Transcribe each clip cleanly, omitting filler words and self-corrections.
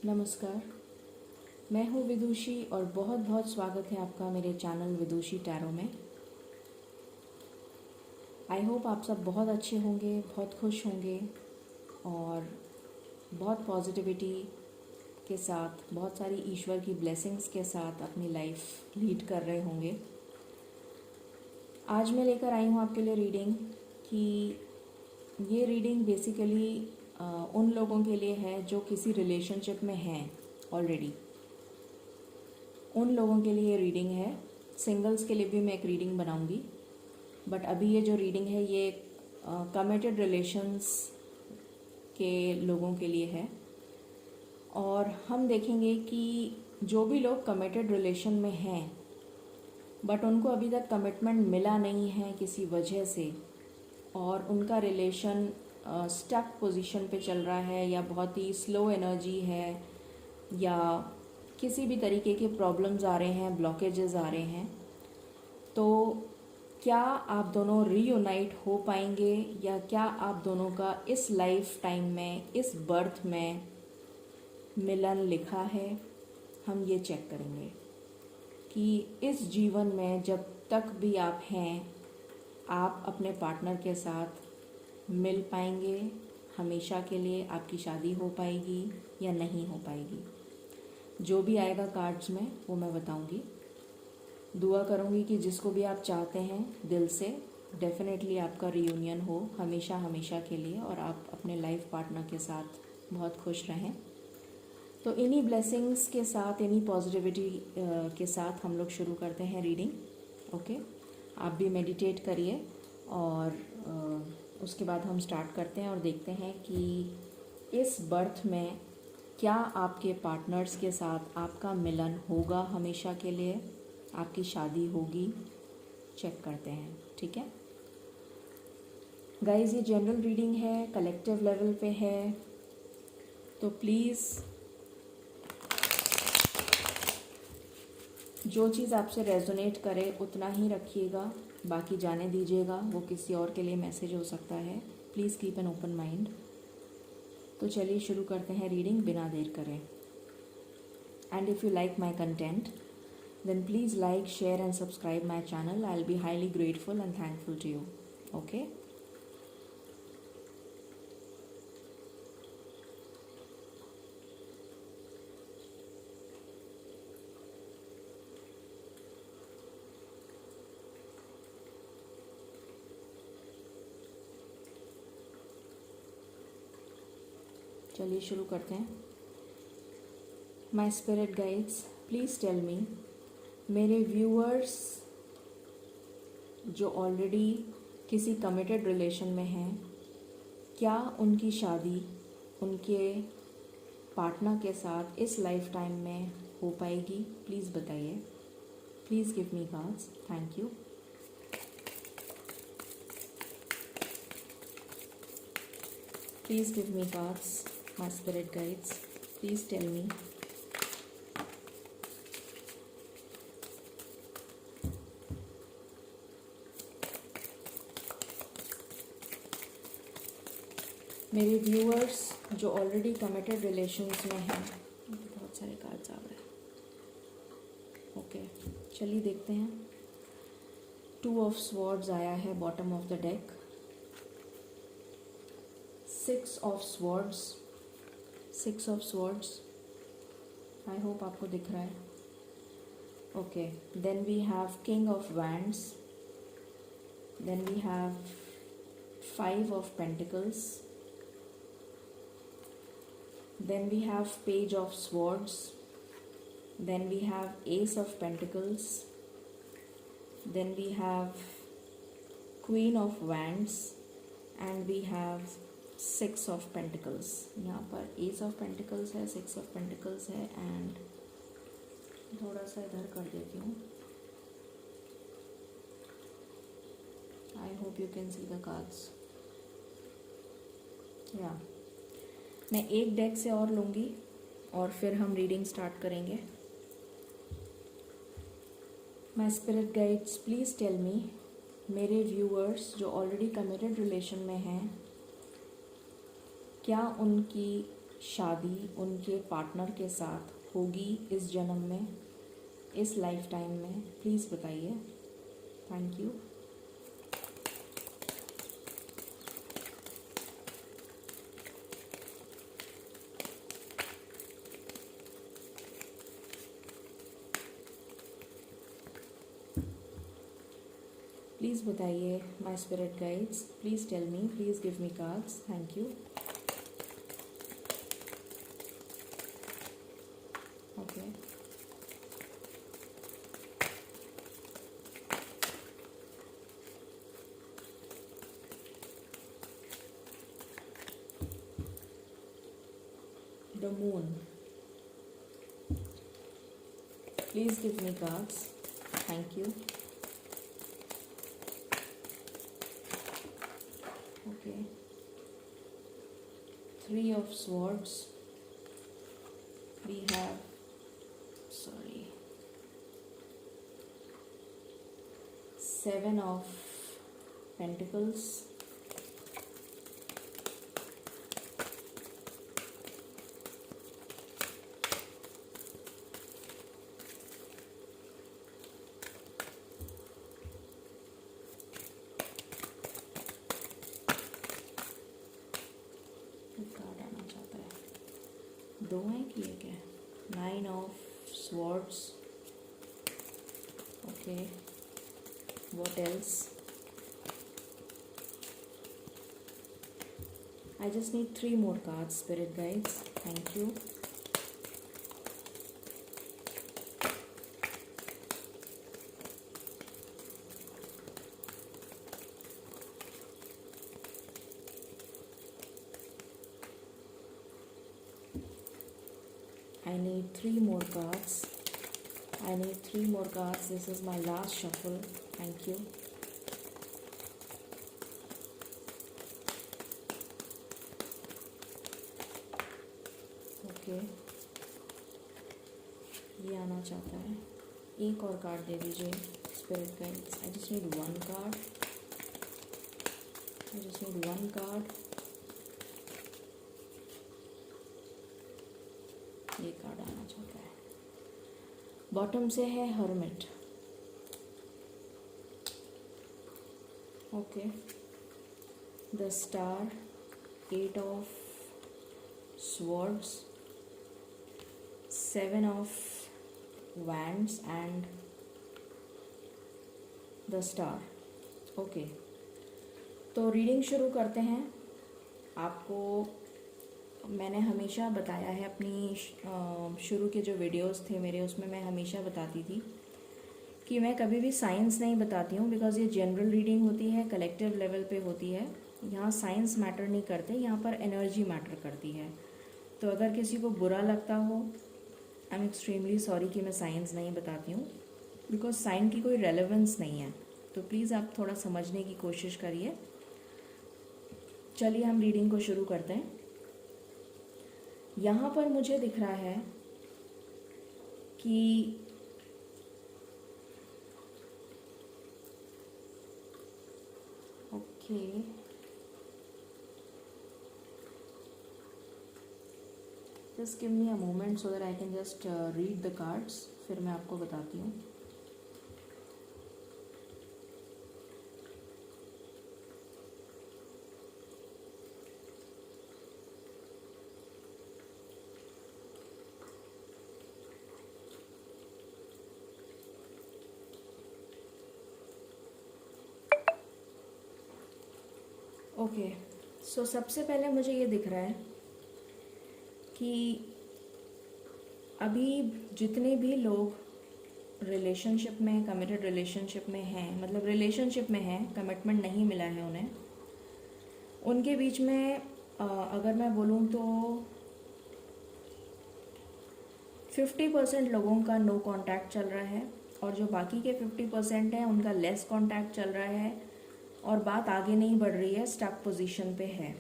नमस्कार, मैं हूँ विदुषी और बहुत बहुत स्वागत है आपका मेरे चैनल विदुषी टैरो में। आई होप आप सब बहुत अच्छे होंगे, बहुत खुश होंगे और बहुत पॉजिटिविटी के साथ, बहुत सारी ईश्वर की ब्लेसिंग्स के साथ अपनी लाइफ लीड कर रहे होंगे। आज मैं लेकर आई हूँ आपके लिए रीडिंग कि ये रीडिंग बेसिकली उन लोगों के लिए है जो किसी रिलेशनशिप में हैं ऑलरेडी। उन लोगों के लिए रीडिंग है। सिंगल्स के लिए भी मैं एक रीडिंग बनाऊंगी, बट अभी ये जो रीडिंग है ये कमिटेड रिलेशंस के लोगों के लिए है। और हम देखेंगे कि जो भी लोग कमिटेड रिलेशन में हैं बट उनको अभी तक कमिटमेंट मिला नहीं है किसी वजह से, और उनका रिलेशन स्टक पोजीशन पे चल रहा है या बहुत ही स्लो एनर्जी है या किसी भी तरीके के प्रॉब्लम्स आ रहे हैं, ब्लॉकेजेस आ रहे हैं, तो क्या आप दोनों रीयूनाइट हो पाएंगे या क्या आप दोनों का इस लाइफ टाइम में, इस बर्थ में मिलन लिखा है। हम ये चेक करेंगे कि इस जीवन में जब तक भी आप हैं, आप अपने पार्टनर के साथ मिल पाएंगे हमेशा के लिए, आपकी शादी हो पाएगी या नहीं हो पाएगी। जो भी आएगा कार्ड्स में वो मैं बताऊंगी। दुआ करूंगी कि जिसको भी आप चाहते हैं दिल से, डेफिनेटली आपका रियूनियन हो हमेशा हमेशा के लिए और आप अपने लाइफ पार्टनर के साथ बहुत खुश रहें। तो इन्हीं ब्लेसिंग्स के साथ, इन्हीं पॉजिटिविटी के साथ हम लोग शुरू करते हैं रीडिंग। ओके, आप भी मेडिटेट करिए और उसके बाद हम स्टार्ट करते हैं और देखते हैं कि इस बर्थ में क्या आपके पार्टनर्स के साथ आपका मिलन होगा हमेशा के लिए, आपकी शादी होगी। चेक करते हैं, ठीक है गाइज। ये जनरल रीडिंग है, कलेक्टिव लेवल पे है, तो प्लीज़ जो चीज़ आपसे रेजोनेट करे उतना ही रखिएगा, बाकी जाने दीजिएगा, वो किसी और के लिए मैसेज हो सकता है। Please keep an open mind. तो चलिए शुरू करते हैं रीडिंग बिना देर करें। And if you like my content then please like, share and subscribe my channel. I'll be highly grateful and thankful to you. Okay? चलिए शुरू करते हैं। My spirit guides, please tell me, मेरे व्यूअर्स जो already किसी committed relation में हैं, क्या उनकी शादी उनके पार्टनर के साथ इस लाइफ टाइम में हो पाएगी? प्लीज़ बताइए। Please give me cards. Thank you. Please give me cards, my spirit guides. Please tell me मेरे व्यूअर्स जो ऑलरेडी कमिटेड रिलेशंस में हैं। बहुत सारे कार्ड्स आ रहे हैं। ओके, चलिए देखते हैं। 2 ऑफ स्वॉर्ड्स आया है bottom of the deck. 6 of swords, 6 of swords. I hope आपको दिख रहा है। Okay, then we have king of wands, then we have 5 of pentacles, then we have page of swords, then we have ace of pentacles, then we have queen of wands and we have 6 of pentacles. यहाँ पर ace of pentacles है, 6 of pentacles है, and थोड़ा सा इधर कर देती हूँ। I hope you can see the cards. Yeah. मैं एक डेक से और लूँगी और फिर हम रीडिंग स्टार्ट करेंगे। My spirit guides, please tell me, मेरे व्यूअर्स जो ऑलरेडी कमिटेड रिलेशन में हैं, क्या उनकी शादी उनके पार्टनर के साथ होगी इस जन्म में, इस लाइफ टाइम में, प्लीज़ बताइए। Thank you. प्लीज़ बताइए my spirit guides, please tell me, please give me cards. Thank you. Okay, the moon, please give me cards. Thank you. Okay, 3 of swords, we have, sorry, 7 of pentacles, card आना चाहता है, 2 है कि एक है, 9 of swords. Okay, what else? I just need 3 more cards, spirit guides. Thank you. I need 3 more cards. I need 3 more cards. This is my last shuffle. Thank you. Okay. ये आना चाहता है, एक और कार्ड दे दीजिए spirit guides. I just need 1 card. I just need 1 card. ये card आना चाहता है, बॉटम से है hermit. Okay, the star, 8 of swords, 7 of wands and the star. Okay, तो रीडिंग शुरू करते हैं। आपको मैंने हमेशा बताया है, अपनी शुरू के जो वीडियोस थे मेरे, उसमें मैं हमेशा बताती थी कि मैं कभी भी साइंस नहीं बताती हूँ, बिकॉज़ ये जनरल रीडिंग होती है, कलेक्टिव लेवल पे होती है। यहाँ साइंस मैटर नहीं करते, यहाँ पर एनर्जी मैटर करती है। तो अगर किसी को बुरा लगता हो, आई एम एक्सट्रीमली सॉरी कि मैं साइंस नहीं बताती हूँ, बिकॉज साइन की कोई रेलेवेंस नहीं है। तो प्लीज़ आप थोड़ा समझने की कोशिश करिए। चलिए हम रीडिंग को शुरू करते हैं। यहाँ पर मुझे दिख रहा है कि okay, just give me a moment so that I can just read the cards, फिर मैं आपको बताती हूँ। ओके, सो सबसे पहले मुझे ये दिख रहा है कि अभी जितने भी लोग रिलेशनशिप में, कमिटेड रिलेशनशिप में हैं, मतलब रिलेशनशिप में हैं, कमिटमेंट नहीं मिला है उन्हें, उनके बीच में अगर मैं बोलूँ तो 50% लोगों का नो कांटेक्ट चल रहा है, और जो बाकी के 50% हैं उनका लेस कांटेक्ट चल रहा है, और बात आगे नहीं बढ़ रही है, स्टक पोजीशन पे है।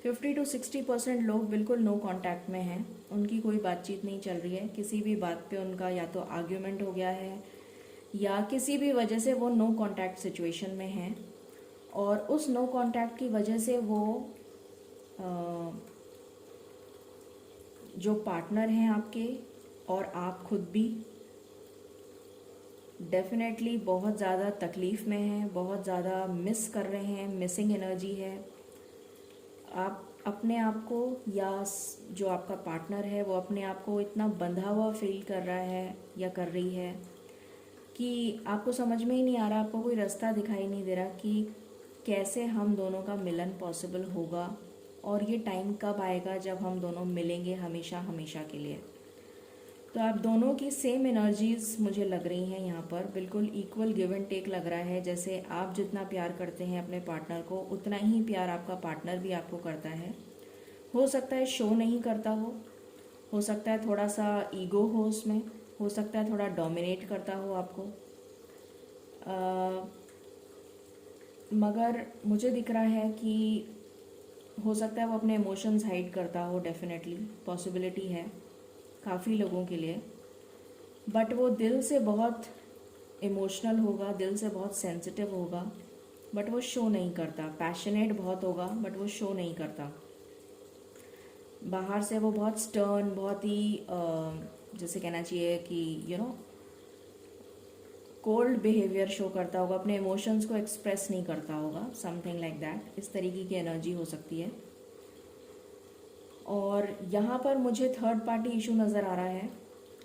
50 to 60% लोग बिल्कुल नो कांटेक्ट में हैं, उनकी कोई बातचीत नहीं चल रही है। किसी भी बात पे उनका या तो आर्ग्यूमेंट हो गया है, या किसी भी वजह से वो नो कांटेक्ट सिचुएशन में हैं, और उस नो कांटेक्ट की वजह से वो जो पार्टनर हैं आपके और आप खुद भी डेफिनेटली बहुत ज़्यादा तकलीफ़ में हैं, बहुत ज़्यादा मिस कर रहे हैं, मिसिंग एनर्जी है। आप अपने आप को या जो आपका पार्टनर है वो अपने आप को इतना बंधा हुआ फील कर रहा है या कर रही है कि आपको समझ में ही नहीं आ रहा, आपको कोई रास्ता दिखाई नहीं दे रहा कि कैसे हम दोनों का मिलन पॉसिबल होगा और ये टाइम कब आएगा जब हम दोनों मिलेंगे हमेशा हमेशा के लिए। तो आप दोनों की सेम एनर्जीज मुझे लग रही हैं यहाँ पर, बिल्कुल इक्वल गिव एंड टेक लग रहा है। जैसे आप जितना प्यार करते हैं अपने पार्टनर को, उतना ही प्यार आपका पार्टनर भी आपको करता है। हो सकता है शो नहीं करता हो सकता है थोड़ा सा ईगो हो उसमें, हो सकता है थोड़ा डोमिनेट करता हो आपको, मगर मुझे दिख रहा है कि हो सकता है वो अपने इमोशंस हाइड करता हो। डेफिनेटली पॉसिबिलिटी है काफ़ी लोगों के लिए, बट वो दिल से बहुत इमोशनल होगा, दिल से बहुत सेंसिटिव होगा, बट वो शो नहीं करता। पैशनेट बहुत होगा बट वो शो नहीं करता। बाहर से वो बहुत स्टर्न, बहुत ही जैसे कहना चाहिए कि कोल्ड बिहेवियर शो करता होगा, अपने इमोशंस को एक्सप्रेस नहीं करता होगा, समथिंग लाइक दैट। इस तरीके की एनर्जी हो सकती है। और यहाँ पर मुझे थर्ड पार्टी इशू नज़र आ रहा है।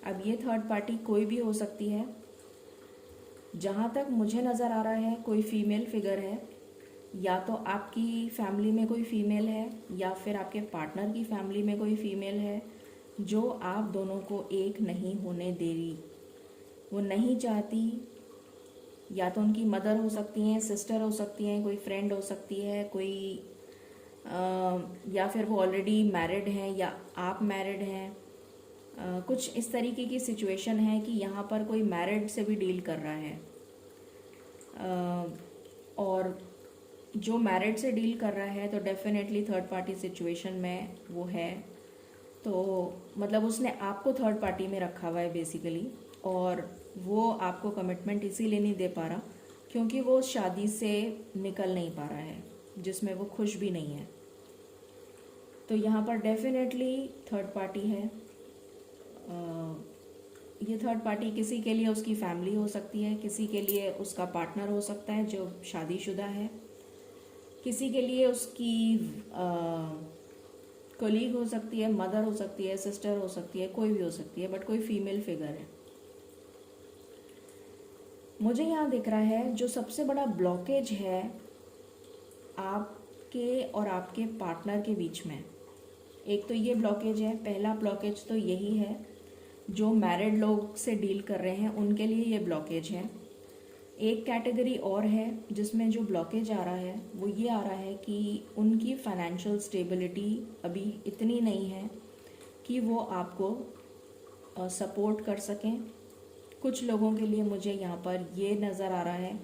अब ये थर्ड पार्टी कोई भी हो सकती है। जहाँ तक मुझे नज़र आ रहा है कोई फीमेल फिगर है, या तो आपकी फैमिली में कोई फीमेल है या फिर आपके पार्टनर की फैमिली में कोई फीमेल है जो आप दोनों को एक नहीं होने दे रही। वो नहीं चाहती, या तो उनकी मदर हो सकती हैं, सिस्टर हो सकती हैं, कोई फ्रेंड हो सकती है, कोई या फिर वो ऑलरेडी मैरिड हैं या आप मैरिड हैं। कुछ इस तरीके की सिचुएशन है कि यहाँ पर कोई मैरिड से भी डील कर रहा है, और जो मैरिड से डील कर रहा है तो डेफिनेटली थर्ड पार्टी सिचुएशन में वो है। तो मतलब उसने आपको थर्ड पार्टी में रखा हुआ है बेसिकली, और वो आपको कमिटमेंट इसीलिए नहीं दे पा रहा क्योंकि वो शादी से निकल नहीं पा रहा है, जिसमें वो खुश भी नहीं है। तो यहाँ पर डेफिनेटली थर्ड पार्टी है। ये थर्ड पार्टी किसी के लिए उसकी फैमिली हो सकती है, किसी के लिए उसका पार्टनर हो सकता है जो शादीशुदा है, किसी के लिए उसकी कोलीग हो सकती है, मदर हो सकती है, सिस्टर हो सकती है, कोई भी हो सकती है, बट कोई फीमेल फिगर है। मुझे यहाँ दिख रहा है जो सबसे बड़ा ब्लॉकेज है आपके और आपके पार्टनर के बीच में, एक तो ये ब्लॉकेज है। पहला ब्लॉकेज तो यही है, जो मैरिड लोग से डील कर रहे हैं उनके लिए ये ब्लॉकेज है। एक कैटेगरी और है जिसमें जो ब्लॉकेज आ रहा है वो ये आ रहा है कि उनकी फाइनेंशियल स्टेबिलिटी अभी इतनी नहीं है कि वो आपको सपोर्ट कर सकें। कुछ लोगों के लिए मुझे यहाँ पर ये नज़र आ रहा है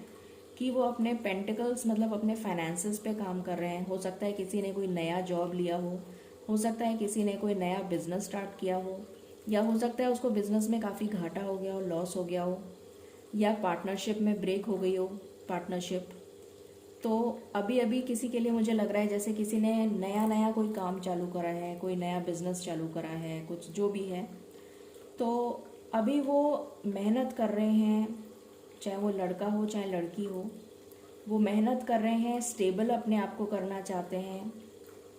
कि वो अपने पेंटिकल्स मतलब अपने फाइनेंसेस पे काम कर रहे हैं। हो सकता है किसी ने कोई नया जॉब लिया हो सकता है किसी ने कोई नया बिजनेस स्टार्ट किया हो, या हो सकता है उसको बिजनेस में काफ़ी घाटा हो गया हो, लॉस हो गया हो, या पार्टनरशिप में ब्रेक हो गई हो पार्टनरशिप। तो अभी अभी किसी के लिए मुझे लग रहा है जैसे किसी ने नया नया कोई काम चालू करा है, कोई नया बिजनेस चालू करा है, कुछ जो भी है, तो अभी वो मेहनत कर रहे हैं, चाहे वो लड़का हो चाहे लड़की हो, वो मेहनत कर रहे हैं, स्टेबल अपने आप को करना चाहते हैं,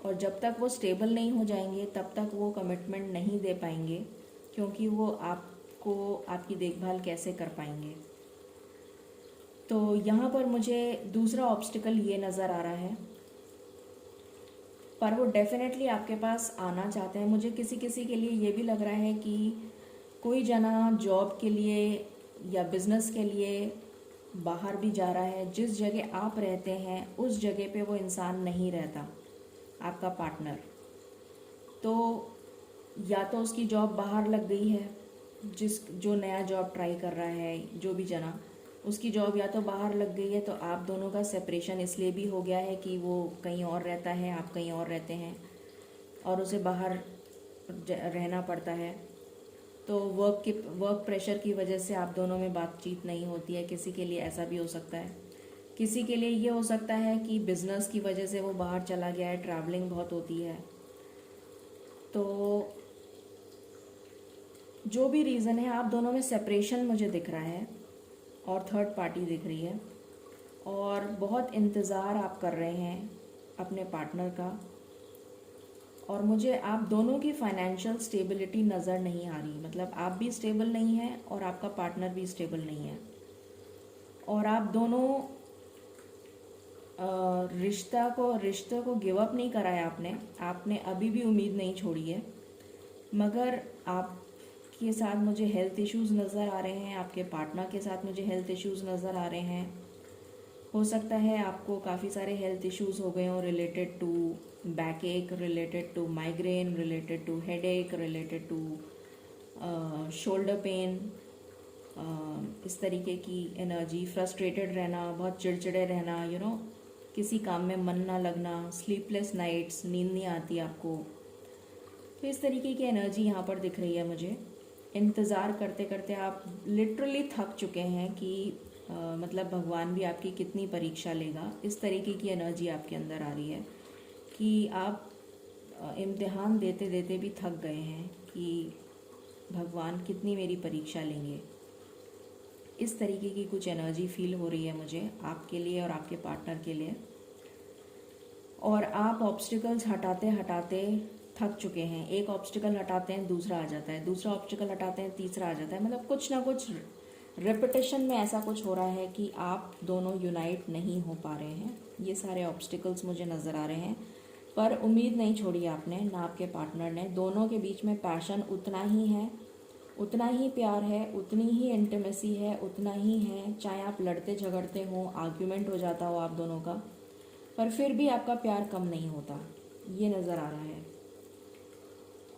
और जब तक वो स्टेबल नहीं हो जाएंगे तब तक वो कमिटमेंट नहीं दे पाएंगे, क्योंकि वो आपको आपकी देखभाल कैसे कर पाएंगे। तो यहाँ पर मुझे दूसरा ऑब्स्टिकल ये नज़र आ रहा है, पर वो डेफिनेटली आपके पास आना चाहते हैं। मुझे किसी किसी के लिए ये भी लग रहा है कि कोई जना जॉब के लिए या बिज़नेस के लिए बाहर भी जा रहा है। जिस जगह आप रहते हैं उस जगह पे वो इंसान नहीं रहता, आपका पार्टनर। तो या तो उसकी जॉब बाहर लग गई है, जो नया जॉब ट्राई कर रहा है, जो भी जना, उसकी जॉब या तो बाहर लग गई है, तो आप दोनों का सेपरेशन इसलिए भी हो गया है कि वो कहीं और रहता है, आप कहीं और रहते हैं, और उसे बाहर रहना पड़ता है। तो वर्क प्रेशर की वजह से आप दोनों में बातचीत नहीं होती है। किसी के लिए ऐसा भी हो सकता है। किसी के लिए ये हो सकता है कि बिज़नेस की वजह से वो बाहर चला गया है, ट्रैवलिंग बहुत होती है। तो जो भी रीज़न है, आप दोनों में सेपरेशन मुझे दिख रहा है और थर्ड पार्टी दिख रही है, और बहुत इंतज़ार आप कर रहे हैं अपने पार्टनर का, और मुझे आप दोनों की फाइनेंशियल स्टेबिलिटी नज़र नहीं आ रही। मतलब आप भी स्टेबल नहीं हैं और आपका पार्टनर भी स्टेबल नहीं है, और आप दोनों रिश्ते को गिव अप नहीं करा है आपने अभी भी उम्मीद नहीं छोड़ी है। मगर आपके साथ मुझे हेल्थ इश्यूज़ नज़र आ रहे हैं, आपके पार्टनर के साथ मुझे हेल्थ इश्यूज़ नज़र आ रहे हैं। हो सकता है आपको काफ़ी सारे हेल्थ इश्यूज़ हो गए हों related to backache, related to migraine, related to headache, related to shoulder pain, इस तरीके की एनर्जी, फ्रस्ट्रेटेड रहना, बहुत चिड़चिड़े रहना, किसी काम में मन ना लगना, स्लीपलेस नाइट्स, नींद नहीं आती आपको। तो इस तरीके की एनर्जी यहाँ पर दिख रही है मुझे। इंतज़ार करते करते आप लिटरली थक चुके हैं कि मतलब भगवान भी आपकी कितनी परीक्षा लेगा। इस तरीके की एनर्जी आपके अंदर आ रही है कि आप इम्तिहान देते देते भी थक गए हैं कि भगवान कितनी मेरी परीक्षा लेंगे। इस तरीके की कुछ एनर्जी फील हो रही है मुझे आपके लिए और आपके पार्टनर के लिए। और आप ऑब्स्टिकल्स हटाते हटाते थक चुके हैं। एक ऑब्स्टिकल हटाते हैं दूसरा आ जाता है, दूसरा ऑब्स्टिकल हटाते हैं तीसरा आ जाता है। मतलब कुछ ना कुछ रिपीटेशन में ऐसा कुछ हो रहा है कि आप दोनों यूनाइट नहीं हो पा रहे हैं। ये सारे ऑब्स्टिकल्स मुझे नज़र आ रहे हैं, पर उम्मीद नहीं छोड़ी आपने, ना आपके पार्टनर ने। दोनों के बीच में पैशन उतना ही है, उतना ही प्यार है, उतनी ही इंटीमेसी है, उतना ही है। चाहे आप लड़ते झगड़ते हो, आर्ग्यूमेंट हो जाता हो आप दोनों का, पर फिर भी आपका प्यार कम नहीं होता, ये नज़र आ रहा है।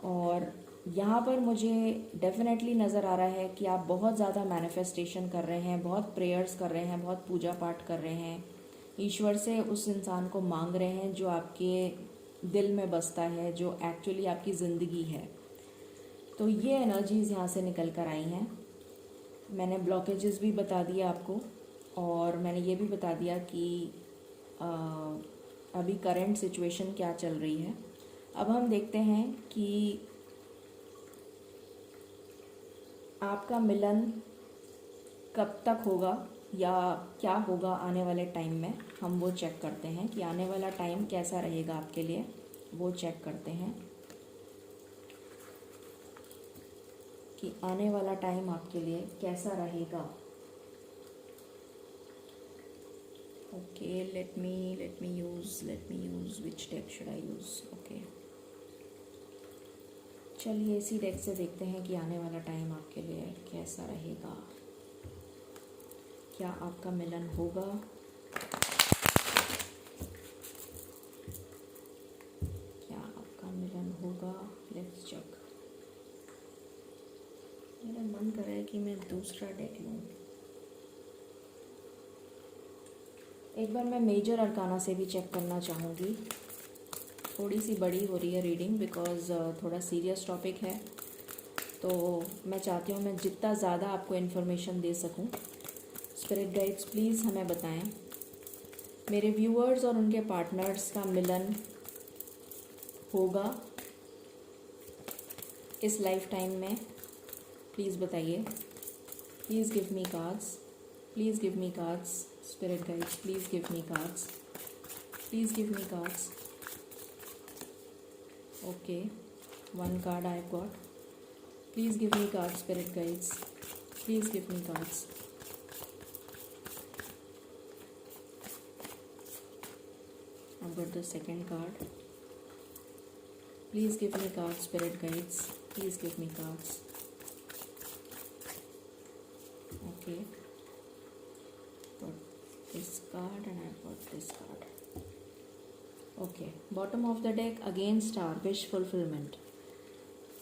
और यहाँ पर मुझे डेफिनेटली नज़र आ रहा है कि आप बहुत ज़्यादा मैनिफेस्टेशन कर रहे हैं, बहुत प्रेयर्स कर रहे हैं, बहुत पूजा पाठ कर रहे हैं, ईश्वर से उस इंसान को मांग रहे हैं जो आपके दिल में बसता है, जो एक्चुअली आपकी ज़िंदगी है। तो ये एनर्जीज़ यहाँ से निकल कर आई हैं। मैंने ब्लॉकेजेस भी बता दिए आपको, और मैंने ये भी बता दिया कि अभी करंट सिचुएशन क्या चल रही है। अब हम देखते हैं कि आपका मिलन कब तक होगा या क्या होगा आने वाले टाइम में। हम वो चेक करते हैं कि आने वाला टाइम कैसा रहेगा आपके लिए, वो चेक करते हैं कि आने वाला टाइम आपके लिए कैसा रहेगा। Okay, let me use which deck should I use? Okay, चलिए इसी डेक से देखते हैं कि आने वाला टाइम आपके लिए कैसा रहेगा। क्या आपका मिलन होगा? क्या आपका मिलन होगा? Let's check. मेरा मन कर रहा है कि मैं दूसरा डेक लूँ। एक बार मैं मेजर अरकाना से भी चेक करना चाहूँगी। थोड़ी सी बड़ी हो रही है रीडिंग, बिकॉज़ थोड़ा सीरियस टॉपिक है, तो मैं चाहती हूँ मैं जितना ज़्यादा आपको इन्फॉर्मेशन दे सकूँ। स्पिरिट गाइड्स प्लीज़ हमें बताएं, मेरे व्यूअर्स और उनके पार्टनर्स का मिलन होगा इस लाइफ टाइम में? प्लीज़ बताइए। Please give me cards, please give me cards. Spirit guides, please give me cards. Please give me cards. Okay, one card I've got. Please give me cards, Spirit guides. Please give me cards. I've got the second card. Please give me cards, Spirit guides. Please give me cards. Okay. This card and I've got this card. Okay, bottom of the deck again star, wish fulfillment.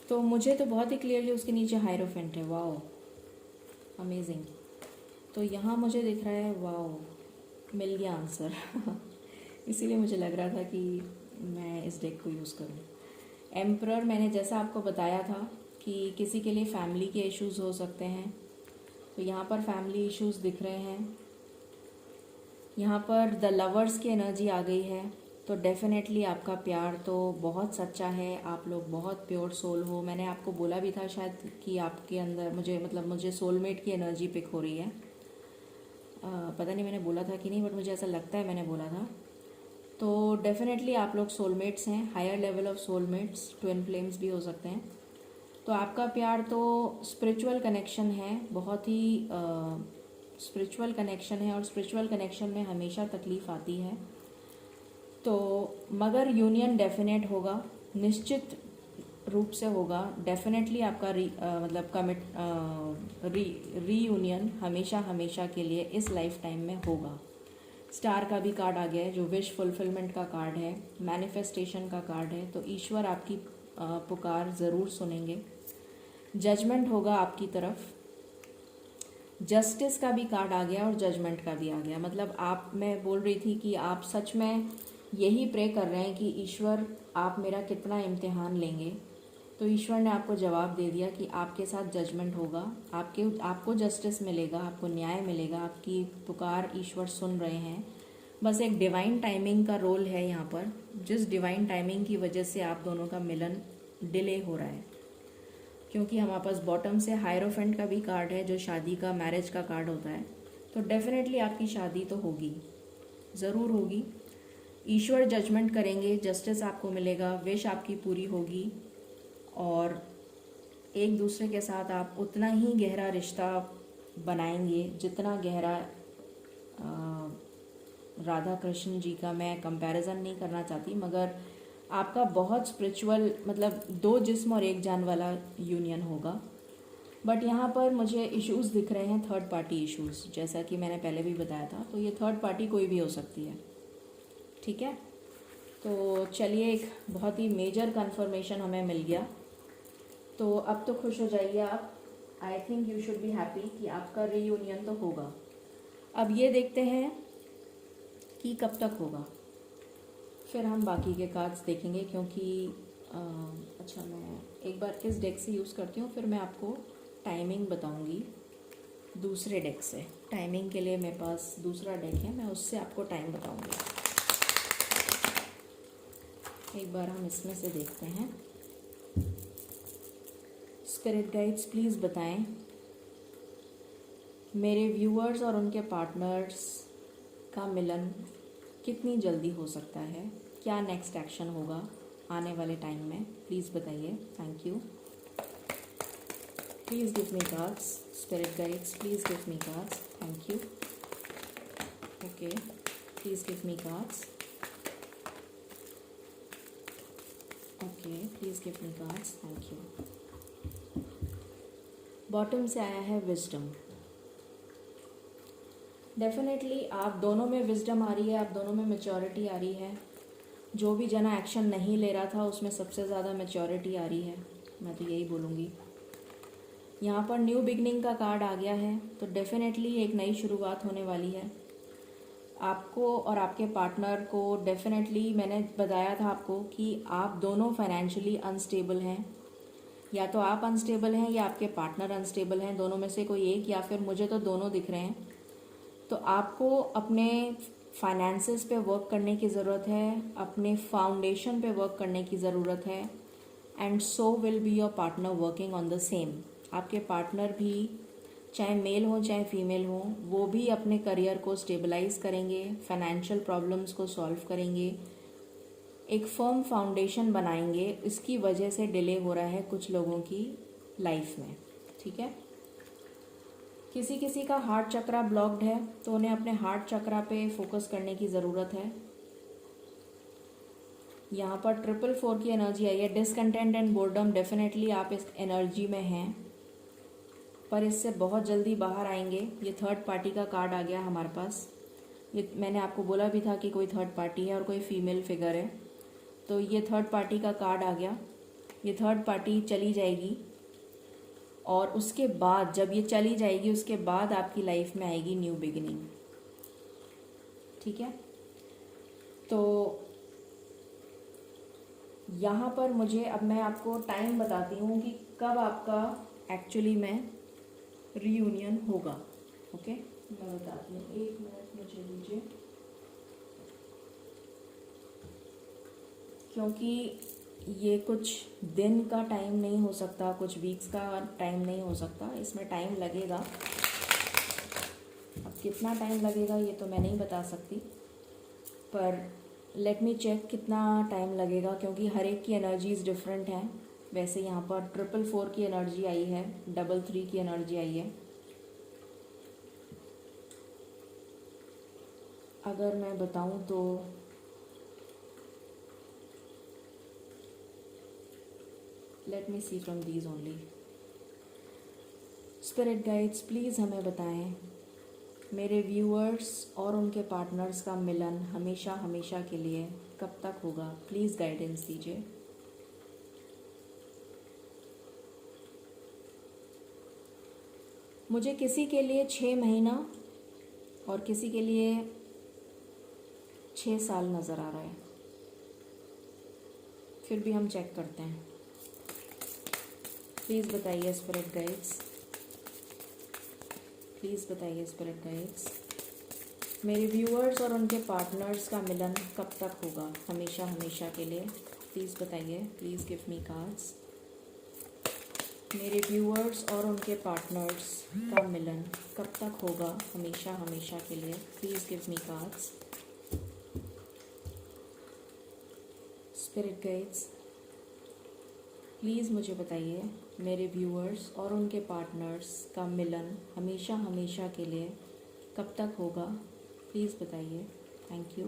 तो मुझे तो बहुत ही clearly उसके नीचे hierophant है। Wow, amazing. तो यहाँ मुझे दिख रहा है, वाओ, मिल गया आंसर। इसीलिए मुझे लग रहा था कि मैं इस डेक को यूज़ करूँ। एम्परर, मैंने जैसा आपको बताया था कि किसी के लिए फैमिली के इश्यूज़ हो सकते हैं, तो यहाँ पर फैमिली इश्यूज़ दिख रहे हैं। यहाँ पर द लवर्स की एनर्जी आ गई है। तो डेफिनेटली आपका प्यार तो बहुत सच्चा है, आप लोग बहुत प्योर सोल हो। मैंने आपको बोला भी था शायद कि आपके अंदर मुझे सोलमेट की एनर्जी पिक हो रही है। पता नहीं मैंने बोला था कि नहीं, बट मुझे ऐसा लगता है मैंने बोला था। तो डेफिनेटली आप लोग सोलमेट्स हैं, higher level of soulmates, twin flames भी हो सकते हैं। तो आपका प्यार तो स्पिरिचुअल कनेक्शन है, बहुत ही स्पिरिचुअल कनेक्शन है, और स्पिरिचुअल कनेक्शन में हमेशा तकलीफ़ आती है। तो मगर यूनियन डेफिनेट होगा, निश्चित रूप से होगा। डेफिनेटली आपका रीयूनियन हमेशा हमेशा के लिए इस लाइफ टाइम में होगा। स्टार का भी कार्ड आ गया है जो विश फुलफिलमेंट का कार्ड है, मैनिफेस्टेशन का कार्ड है। तो ईश्वर आपकी पुकार ज़रूर सुनेंगे। जजमेंट होगा आपकी तरफ। जस्टिस का भी कार्ड आ गया और जजमेंट का भी आ गया। मतलब मैं बोल रही थी कि आप सच में यही प्रे कर रहे हैं कि ईश्वर आप मेरा कितना इम्तिहान लेंगे। तो ईश्वर ने आपको जवाब दे दिया कि आपके साथ जजमेंट होगा, आपको जस्टिस मिलेगा, आपको न्याय मिलेगा। आपकी पुकार ईश्वर सुन रहे हैं। बस एक डिवाइन टाइमिंग का रोल है यहाँ पर, जिस डिवाइन टाइमिंग की वजह से आप दोनों का मिलन डिले हो रहा है। क्योंकि हमारे पास बॉटम से हायरोफेंट का भी कार्ड है जो शादी का, मैरिज का कार्ड होता है। तो डेफिनेटली आपकी शादी तो होगी, ज़रूर होगी। ईश्वर जजमेंट करेंगे, जस्टिस आपको मिलेगा, विश आपकी पूरी होगी, और एक दूसरे के साथ आप उतना ही गहरा रिश्ता बनाएंगे जितना गहरा राधा कृष्ण जी का मैं कंपैरिजन नहीं करना चाहती, मगर आपका बहुत स्पिरिचुअल, मतलब दो जिस्म और एक जान वाला यूनियन होगा। बट यहाँ पर मुझे इश्यूज़ दिख रहे हैं, थर्ड पार्टी इश्यूज़, जैसा कि मैंने पहले भी बताया था। तो ये थर्ड पार्टी कोई भी हो सकती है, ठीक है। तो चलिए, एक बहुत ही मेजर कन्फर्मेशन हमें मिल गया। तो अब तो खुश हो जाइए आप। I think you should be happy कि आपका रीयूनियन तो होगा। अब ये देखते हैं कि कब तक होगा, फिर हम बाकी के कार्ड्स देखेंगे। क्योंकि अच्छा, मैं एक बार इस डेक से यूज़ करती हूँ, फिर मैं आपको टाइमिंग बताऊँगी दूसरे डेक से। टाइमिंग के लिए मेरे पास दूसरा डेक है, मैं उससे आपको टाइम बताऊँगी। एक बार हम इसमें से देखते हैं। स्पिरिट गाइड्स प्लीज़ बताएं मेरे व्यूअर्स और उनके पार्टनर्स का मिलन कितनी जल्दी हो सकता है, क्या नेक्स्ट एक्शन होगा आने वाले टाइम में, प्लीज़ बताइए। Thank you. Please give me cards, spirit guides please give me cards, thank you. Okay, please give me cards. Okay, please give me cards, thank you. Bottom से आया है wisdom. Definitely आप दोनों में wisdom आ रही है, आप दोनों में मैच्योरिटी आ रही है। जो भी जना एक्शन नहीं ले रहा था उसमें सबसे ज़्यादा मैच्योरिटी आ रही है, मैं तो यही बोलूँगी। यहाँ पर न्यू बिगनिंग का कार्ड आ गया है, तो डेफिनेटली एक नई शुरुआत होने वाली है आपको और आपके पार्टनर को। डेफिनेटली मैंने बताया था आपको कि आप दोनों फाइनेंशियली अनस्टेबल हैं, या तो आप अनस्टेबल हैं या आपके पार्टनर अनस्टेबल हैं, दोनों में से कोई एक, या फिर मुझे तो दोनों दिख रहे हैं। तो आपको अपने फाइनेंसेस पे वर्क करने की ज़रूरत है, अपने फाउंडेशन पे वर्क करने की ज़रूरत है। And so will be your partner working on the same. आपके पार्टनर भी, चाहे मेल हो चाहे फीमेल हो, वो भी अपने करियर को स्टेबलाइज करेंगे, फाइनेंशियल प्रॉब्लम्स को सॉल्व करेंगे, एक फर्म फाउंडेशन बनाएंगे। इसकी वजह से डिले हो रहा है कुछ लोगों की लाइफ में, ठीक है। किसी किसी का हार्ट चक्रा ब्लॉक्ड है, तो उन्हें अपने हार्ट चक्रा पे फोकस करने की ज़रूरत है। यहाँ पर 444 की एनर्जी आई है। डिसकंटेंट एंड बोर्डम, डेफिनेटली आप इस एनर्जी में हैं, पर इससे बहुत जल्दी बाहर आएंगे। ये थर्ड पार्टी का कार्ड आ गया हमारे पास। ये मैंने आपको बोला भी था कि कोई थर्ड पार्टी है और कोई फीमेल फिगर है, तो ये थर्ड पार्टी का कार्ड आ गया। ये थर्ड पार्टी चली जाएगी, और उसके बाद जब ये चली जाएगी उसके बाद आपकी लाइफ में आएगी न्यू बिगिनिंग, ठीक है। तो यहाँ पर मुझे, अब मैं आपको टाइम बताती हूँ कि कब आपका एक्चुअली में रीयूनियन होगा। ओके, मैं बताती हूँ, 1 मिनट मुझे दीजिए। क्योंकि ये कुछ दिन का टाइम नहीं हो सकता, कुछ वीक्स का टाइम नहीं हो सकता, इसमें टाइम लगेगा। अब कितना टाइम लगेगा ये तो मैं नहीं बता सकती, पर लेट मी चेक कितना टाइम लगेगा, क्योंकि हर एक की एनर्जीज डिफरेंट हैं। वैसे यहाँ पर 444 की एनर्जी आई है, 33 की एनर्जी आई है। अगर मैं बताऊँ तो let me see from these only. Spirit guides please हमें बताएं, मेरे व्यूअर्स और उनके पार्टनर्स का मिलन हमेशा हमेशा के लिए कब तक होगा? प्लीज़ गाइडेंस दीजिए। मुझे किसी के लिए 6 महीना और किसी के लिए 6 साल नज़र आ रहा है, फिर भी हम चेक करते हैं। प्लीज़ बताइए स्पिरिट गाइड्स, प्लीज़ बताइए स्पिरिट गाइड्स, मेरे व्यूअर्स और उनके पार्टनर्स का मिलन कब तक होगा? हमेशा हमेशा के लिए प्लीज़ बताइए। Please give me cards. मेरे व्यूअर्स और उनके पार्टनर्स का मिलन कब तक होगा? हमेशा हमेशा के लिए please give me cards. Spirit guides please मुझे बताइए, मेरे व्यूअर्स और उनके पार्टनर्स का मिलन हमेशा हमेशा के लिए कब तक होगा? प्लीज़ बताइए। Thank you.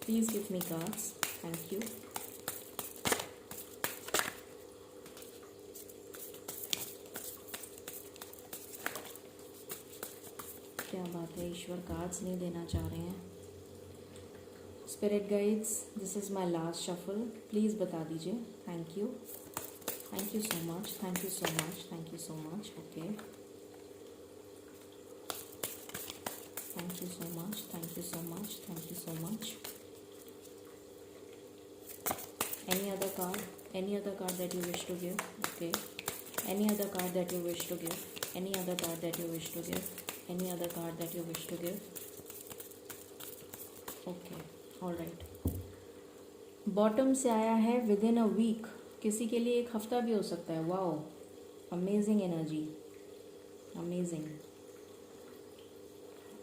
Please give me cards. Thank you. क्या बात है, ईश्वर कार्ड्स नहीं देना चाह रहे हैं। Spirit guides this is my last shuffle, please बता दीजिए। Thank you, thank you so much, thank you so much, thank you so much. Okay, thank you so much, thank you so much, thank you so much. Any other card? Any other card that you wish to give? Okay. Any other card that you wish to give? Any other card that you wish to give? Any other card that you wish to give? Okay. All right. Bottom से आया है within a week, किसी के लिए 1 हफ्ता भी हो सकता है। Wow, amazing energy, amazing.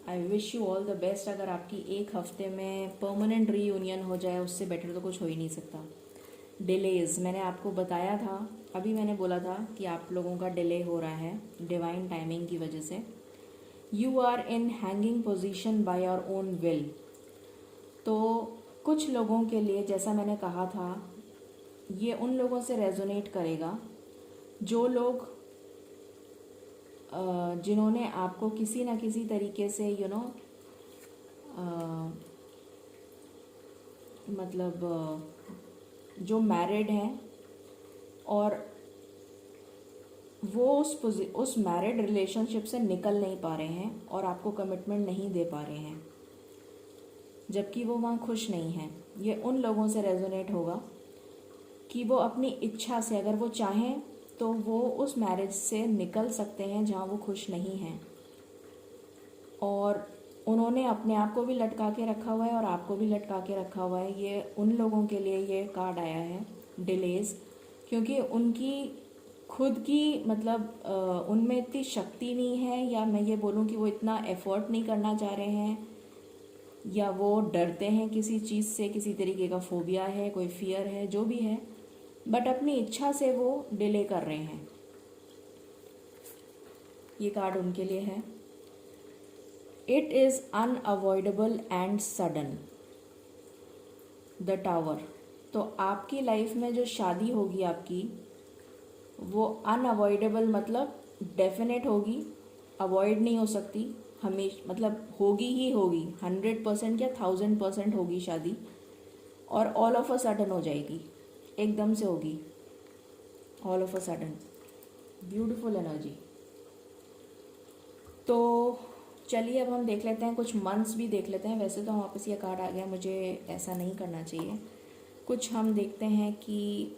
I wish you all the best. अगर आपकी 1 हफ्ते में परमानेंट रीयूनियन हो जाए, उससे बेटर तो कुछ हो ही नहीं सकता। डिलेज मैंने आपको बताया था, अभी मैंने बोला था कि आप लोगों का डिले हो रहा है डिवाइन टाइमिंग की वजह से। You are in hanging position by your own will. तो कुछ लोगों के लिए, जैसा मैंने कहा था, ये उन लोगों से रेजोनेट करेगा जो लोग जिन्होंने आपको किसी ना किसी तरीके से मतलब जो मैरिड हैं और वो उस मैरिड रिलेशनशिप से निकल नहीं पा रहे हैं और आपको कमिटमेंट नहीं दे पा रहे हैं, जबकि वो वहाँ खुश नहीं हैं। ये उन लोगों से रेजोनेट होगा कि वो अपनी इच्छा से, अगर वो चाहें तो वो उस मैरिज से निकल सकते हैं जहाँ वो खुश नहीं हैं, और उन्होंने अपने आप को भी लटका के रखा हुआ है और आपको भी लटका के रखा हुआ है। ये उन लोगों के लिए ये कार्ड आया है डिलेज, क्योंकि उनकी खुद की मतलब उनमें इतनी शक्ति नहीं है, या मैं ये बोलूँ कि वो इतना एफर्ट नहीं करना चाह रहे हैं, या वो डरते हैं किसी चीज़ से, किसी तरीके का फोबिया है, कोई फियर है, जो भी है, बट अपनी इच्छा से वो डिले कर रहे हैं। ये कार्ड उनके लिए है। It is unavoidable and sudden, the tower. तो आपकी लाइफ में जो शादी होगी आपकी, वो अनअवॉइडेबल मतलब डेफिनेट होगी, अवॉइड नहीं हो सकती, हमेशा मतलब होगी ही होगी, 100% या 1000% होगी शादी, और ऑल ऑफ अ सडन हो जाएगी, एकदम से होगी, all of a sudden. Beautiful energy. तो चलिए अब हम देख लेते हैं, कुछ मंथ्स भी देख लेते हैं। वैसे तो वापस ये कार्ड आ गया, मुझे ऐसा नहीं करना चाहिए। कुछ हम देखते हैं कि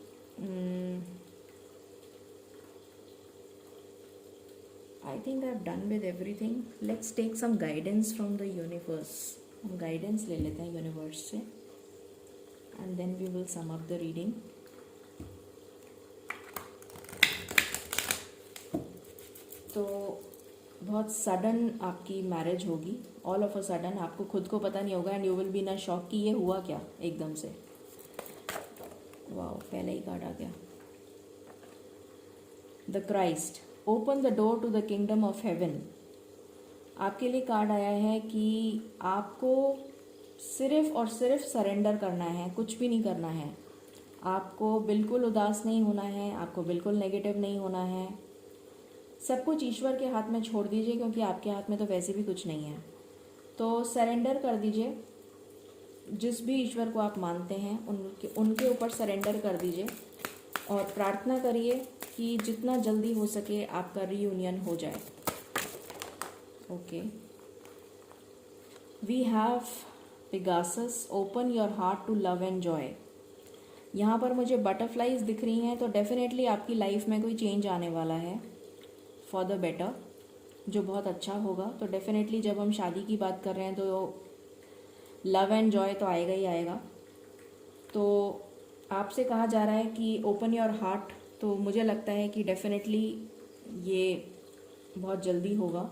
I think I've done with everything. Let's take some guidance from the universe. हम गाइडेंस ले लेते हैं यूनिवर्स से and then we will sum up the reading. तो बहुत सडन आपकी मैरिज होगी, ऑल ऑफ अ सडन, आपको खुद को पता नहीं होगा and you will be in a shock कि ये हुआ क्या एकदम से। वाओ, पहले ही कार्ड आ गया, the Christ, open the door to the kingdom of heaven. आपके लिए कार्ड आया है कि आपको सिर्फ और सिर्फ सरेंडर करना है, कुछ भी नहीं करना है। आपको बिल्कुल उदास नहीं होना है, आपको बिल्कुल नेगेटिव नहीं होना है। सब कुछ ईश्वर के हाथ में छोड़ दीजिए, क्योंकि आपके हाथ में तो वैसे भी कुछ नहीं है। तो सरेंडर कर दीजिए, जिस भी ईश्वर को आप मानते हैं उनके ऊपर सरेंडर कर दीजिए और प्रार्थना करिए कि जितना जल्दी हो सके आपका रीयूनियन हो जाए। Okay, we have Pegasus, open your heart to love and joy. यहाँ पर मुझे बटरफ्लाइज दिख रही हैं, तो डेफिनेटली आपकी लाइफ में कोई चेंज आने वाला है फॉर द बेटर, जो बहुत अच्छा होगा। तो डेफिनेटली जब हम शादी की बात कर रहे हैं तो लव एंड जॉय तो आएगा ही आएगा। तो आपसे कहा जा रहा है कि ओपन योर हार्ट, तो मुझे लगता है कि डेफिनेटली ये बहुत जल्दी होगा।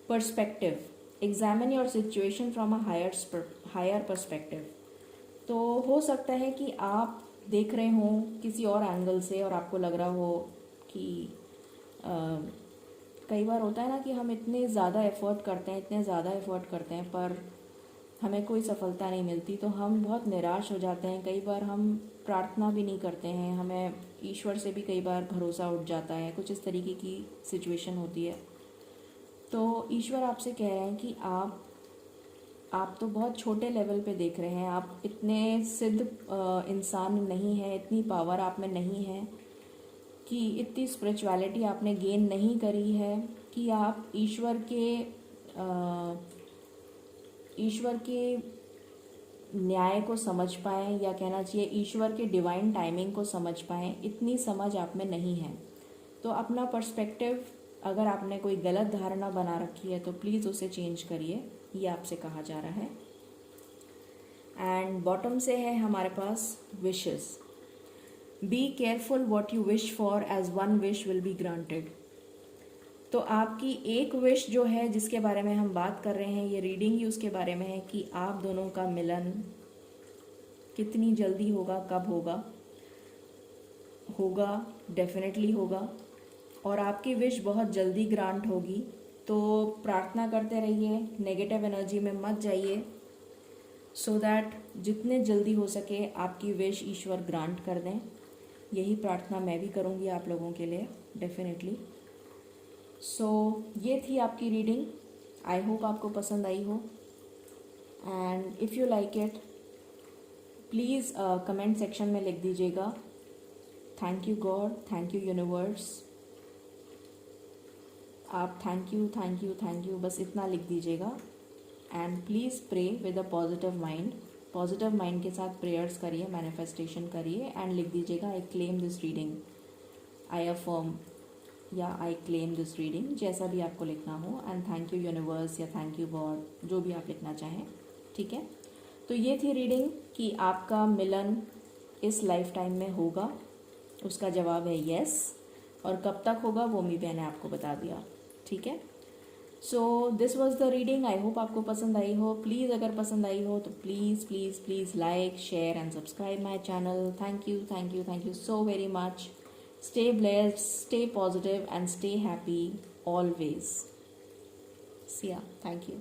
Perspective, examine your situation from a higher perspective. तो हो सकता है कि आप देख रहे हों किसी और एंगल से और आपको लग रहा हो कि कई बार होता है ना कि हम इतने ज़्यादा एफर्ट करते हैं पर हमें कोई सफलता नहीं मिलती, तो हम बहुत निराश हो जाते हैं। कई बार हम प्रार्थना भी नहीं करते हैं, हमें ईश्वर से भी कई बार भरोसा उठ जाता है, कुछ इस तरीके की सिचुएशन होती है। तो ईश्वर आपसे कह रहे हैं कि आप तो बहुत छोटे लेवल पे देख रहे हैं, आप इतने सिद्ध इंसान नहीं हैं, इतनी पावर आप में नहीं है, कि इतनी स्पिरिचुअलिटी आपने गेन नहीं करी है कि आप ईश्वर के न्याय को समझ पाएँ, या कहना चाहिए ईश्वर के डिवाइन टाइमिंग को समझ पाएँ, इतनी समझ आप में नहीं है। तो अपना पर्सपेक्टिव, अगर आपने कोई गलत धारणा बना रखी है तो प्लीज़ उसे चेंज करिए, ये आपसे कहा जा रहा है। एंड बॉटम से है हमारे पास wishes, be careful what you wish for as one wish will be granted. तो आपकी एक विश जो है जिसके बारे में हम बात कर रहे हैं, ये रीडिंग ही उसके बारे में है कि आप दोनों का मिलन कितनी जल्दी होगा, कब होगा डेफिनेटली होगा, और आपकी विश बहुत जल्दी ग्रांट होगी। तो प्रार्थना करते रहिए, नेगेटिव एनर्जी में मत जाइए, सो दैट जितने जल्दी हो सके आपकी विश ईश्वर ग्रांट कर दें। यही प्रार्थना मैं भी करूँगी आप लोगों के लिए डेफिनेटली। सो ये थी आपकी रीडिंग, आई होप आपको पसंद आई हो, and if you like it please comment section में लिख दीजिएगा thank you God, thank you universe. आप थैंक यू बस इतना लिख दीजिएगा। And please pray with a positive mind के साथ प्रेयर्स करिए, मैनिफेस्टेशन करिए, एंड लिख दीजिएगा I claim this reading, I affirm या आई क्लेम दिस रीडिंग, जैसा भी आपको लिखना हो। एंड थैंक यू यूनिवर्स या थैंक यू गॉड, जो भी आप लिखना चाहें, ठीक है। तो ये थी रीडिंग कि आपका मिलन इस लाइफ टाइम में होगा, उसका जवाब है येस, और कब तक होगा वो भी मैंने आपको बता दिया, ठीक है। So this was the reading, I hope आपको पसंद आई हो। प्लीज़ अगर पसंद आई हो तो please like, share and subscribe my channel. Thank you so very much. Stay blessed, stay positive, and stay happy always. See ya. Thank you.